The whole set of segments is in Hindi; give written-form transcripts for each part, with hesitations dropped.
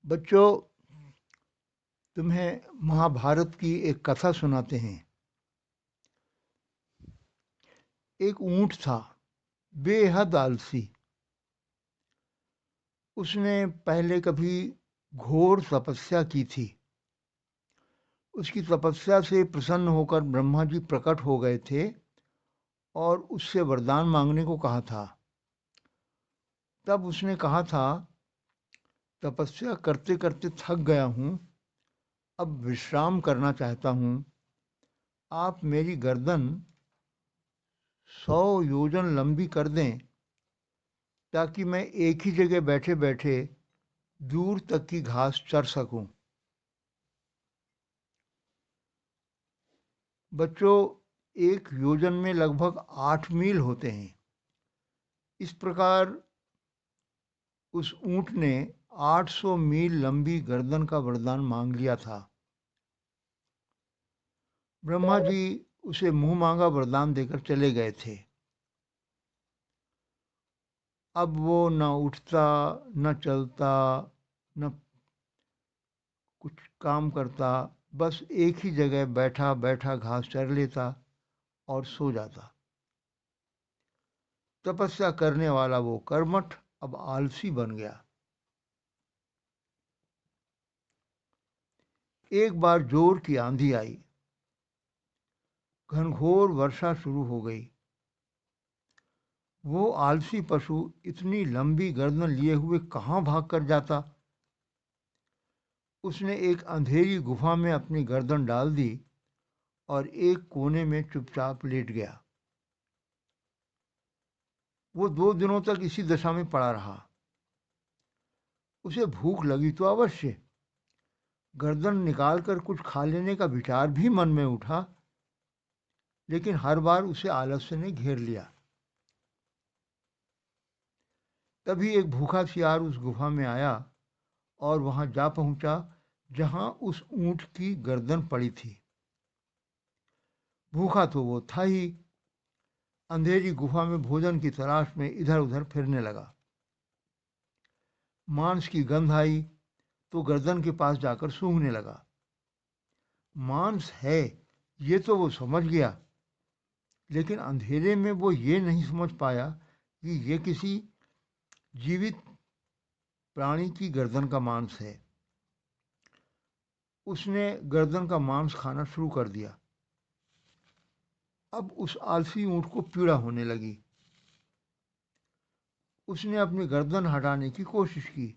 बच्चों, तुम्हें महाभारत की एक कथा सुनाते हैं। एक ऊंट था, बेहद आलसी। उसने पहले कभी घोर तपस्या की थी। उसकी तपस्या से प्रसन्न होकर ब्रह्मा जी प्रकट हो गए थे और उससे वरदान मांगने को कहा था। तब उसने कहा था, तपस्या करते करते थक गया हूँ, अब विश्राम करना चाहता हूँ। आप मेरी गर्दन 100 योजन लंबी कर दें ताकि मैं एक ही जगह बैठे बैठे दूर तक की घास चर सकूं। बच्चों, एक योजन में लगभग 8 मील होते हैं। इस प्रकार उस ऊंट ने 800 मील लंबी गर्दन का वरदान मांग लिया था। ब्रह्मा जी उसे मुंह मांगा वरदान देकर चले गए थे। अब वो न उठता, न चलता, न कुछ काम करता, बस एक ही जगह बैठा बैठा घास चर लेता और सो जाता। तपस्या करने वाला वो कर्मठ अब आलसी बन गया। एक बार जोर की आंधी आई, घनघोर वर्षा शुरू हो गई। वो आलसी पशु इतनी लंबी गर्दन लिए हुए कहाँ भाग कर जाता। उसने एक अंधेरी गुफा में अपनी गर्दन डाल दी और एक कोने में चुपचाप लेट गया। वो 2 दिनों तक इसी दशा में पड़ा रहा। उसे भूख लगी तो अवश्य, गर्दन निकालकर कुछ खा लेने का विचार भी मन में उठा, लेकिन हर बार उसे आलस्य ने घेर लिया। तभी एक भूखा सियार उस गुफा में आया और वहां जा पहुंचा जहां उस ऊंट की गर्दन पड़ी थी। भूखा तो वो था ही, अंधेरी गुफा में भोजन की तलाश में इधर उधर फिरने लगा। मांस की गंध आई तो गर्दन के पास जाकर सूंघने लगा। मांस है, ये तो वो समझ गया, लेकिन अंधेरे में वो ये नहीं समझ पाया कि ये किसी जीवित प्राणी की गर्दन का मांस है। उसने गर्दन का मांस खाना शुरू कर दिया। अब उस आलसी ऊंट को पीड़ा होने लगी। उसने अपनी गर्दन हटाने की कोशिश की।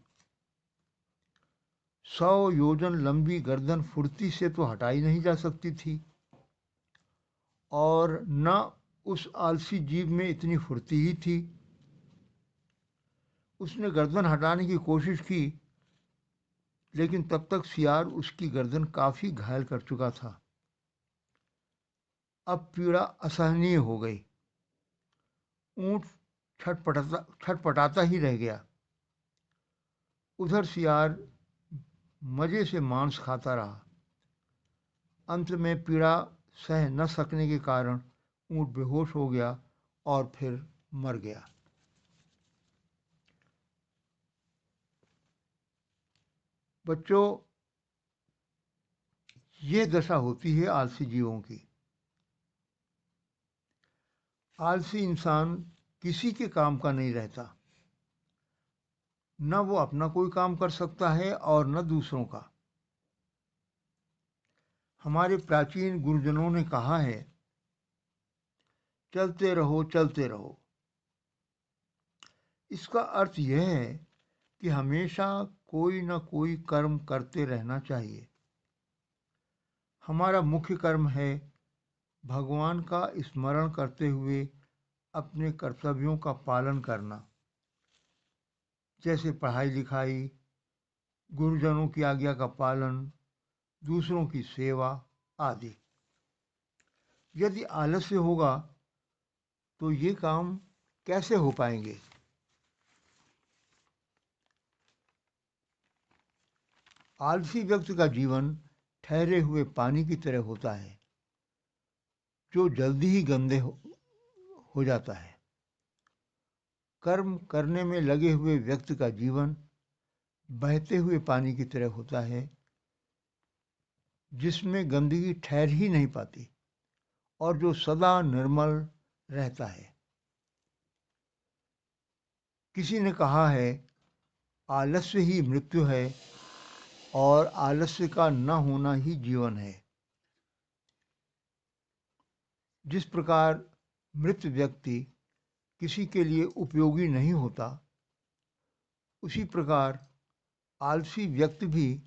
100 योजन लंबी गर्दन फुर्ती से तो हटाई नहीं जा सकती थी, और न उस आलसी जीव में इतनी फुर्ती ही थी। उसने गर्दन हटाने की कोशिश की, लेकिन तब तक सियार उसकी गर्दन काफी घायल कर चुका था। अब पीड़ा असहनीय हो गई। ऊंट छटपटाता ही रह गया। उधर सियार मजे से मांस खाता रहा। अंत में पीड़ा सह न सकने के कारण ऊंट बेहोश हो गया और फिर मर गया। बच्चों, ये दशा होती है आलसी जीवों की। आलसी इंसान किसी के काम का नहीं रहता। न वो अपना कोई काम कर सकता है और न दूसरों का। हमारे प्राचीन गुरुजनों ने कहा है, चलते रहो चलते रहो। इसका अर्थ यह है कि हमेशा कोई न कोई कर्म करते रहना चाहिए। हमारा मुख्य कर्म है भगवान का स्मरण करते हुए अपने कर्तव्यों का पालन करना, जैसे पढ़ाई लिखाई, गुरुजनों की आज्ञा का पालन, दूसरों की सेवा आदि। यदि आलस्य होगा तो ये काम कैसे हो पाएंगे। आलसी व्यक्ति का जीवन ठहरे हुए पानी की तरह होता है, जो जल्दी ही गंदे हो जाता है। कर्म करने में लगे हुए व्यक्ति का जीवन बहते हुए पानी की तरह होता है, जिसमें गंदगी ठहर ही नहीं पाती और जो सदा निर्मल रहता है। किसी ने कहा है, आलस्य ही मृत्यु है और आलस्य का न होना ही जीवन है। जिस प्रकार मृत व्यक्ति किसी के लिए उपयोगी नहीं होता, उसी प्रकार आलसी व्यक्ति भी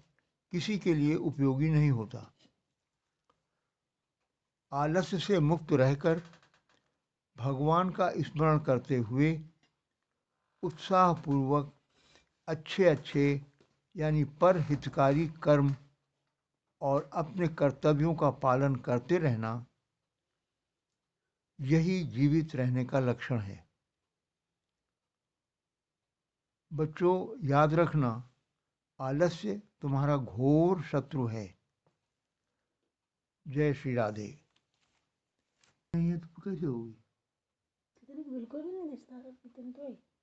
किसी के लिए उपयोगी नहीं होता। आलस्य से मुक्त रहकर भगवान का स्मरण करते हुए उत्साहपूर्वक अच्छे अच्छे यानी परहितकारी कर्म और अपने कर्तव्यों का पालन करते रहना, यही जीवित रहने का लक्षण है। बच्चों, याद रखना, आलस्य तुम्हारा घोर शत्रु है। जय श्री राधे। नहीं है तो कैसे होगी? बिल्कुल भी नहीं दिखता है, इतने तो है।